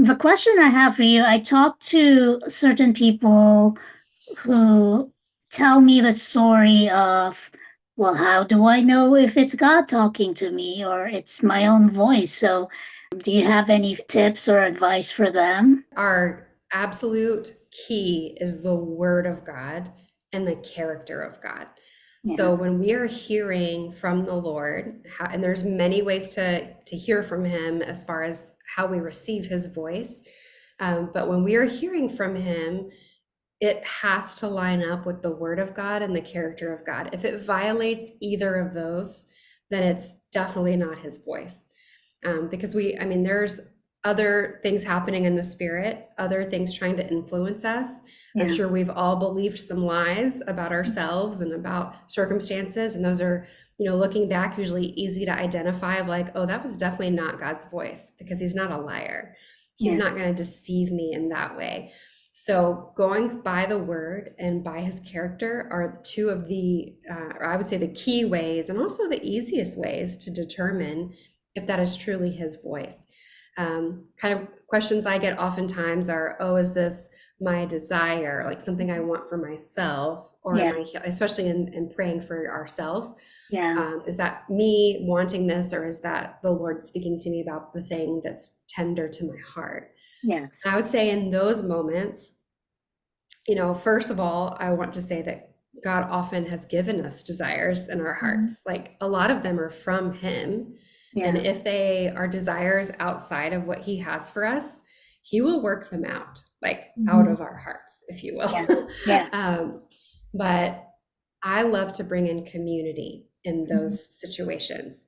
The question I have for you, I talk to certain people who tell me the story of, well, how do I know if it's God talking to me or it's my own voice? So, do you have any tips or advice for them? Our absolute key is the word of God and the character of God. So Yes. when we are hearing from the Lord, and there's many ways to hear from him as far as how we receive his voice. But when we are hearing from him, it has to line up with the word of God and the character of God. If it violates either of those, then it's definitely not his voice. Because there's other things happening in the spirit, other things trying to influence us. I'm Yeah. sure we've all believed some lies about ourselves and about circumstances. And those are, looking back, usually easy to identify of like, oh, that was definitely not God's voice because he's not a liar. He's Yeah. not going to deceive me in that way. So going by the word and by his character are two of the, or I would say the key ways and also the easiest ways to determine if that is truly his voice. Kind of questions I get oftentimes are, oh, is this my desire, like something I want for myself? Or am Yeah. I, especially in praying for ourselves, Yeah. is that me wanting this, or is that the Lord speaking to me about the thing that's tender to my heart? Yes. I would say in those moments, first of all, I want to say that God often has given us desires in our Mhm. hearts. Like a lot of them are from him. And Yeah. if they are desires outside of what he has for us, he will work them out, like out Mhm. of our hearts, if you Yeah. will. Yeah. But I love to bring in community in Mhm. those situations.